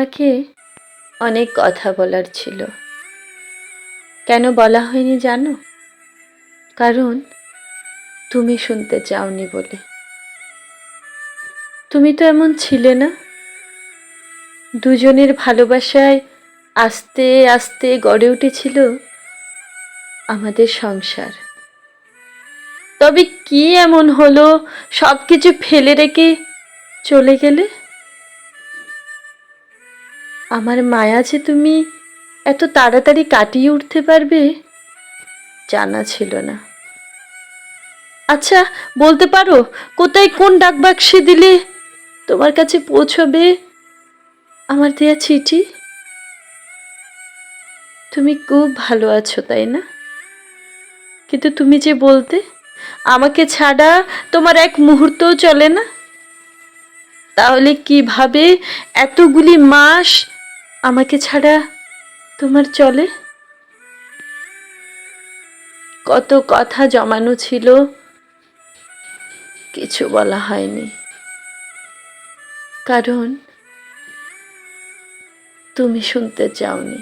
তোমাকে অনেক কথা বলার ছিল। কেন বলা হয়নি জানো? কারণ তুমি শুনতে চাওনি বলে। তুমি তো এমন ছিলে না। দুজনের ভালোবাসায় আস্তে আস্তে গড়ে উঠেছিল আমাদের সংসার। তবে কি এমন হলো সব কিছু ফেলে রেখে চলে গেলে? আমার মায়া যে তুমি এত তাড়াতাড়ি কাটিয়ে উঠতে পারবে জানা ছিল না। আচ্ছা, বলতে পারো কোথায় কোন ডাকবাক্সে দিলে তোমার কাছে পৌঁছবে আমার দেয়া চিঠি? তুমি খুব ভালো আছো তাই না? কিন্তু তুমি যে বলতে আমাকে ছাড়া তোমার এক মুহূর্তও চলে না, তাহলে কিভাবে এতগুলি মাস আমাকে ছাড়া তোমার চলে? কত কথা জমানো ছিল, কিছু বলা হয়নি, কারণ তুমি শুনতে চাওনি।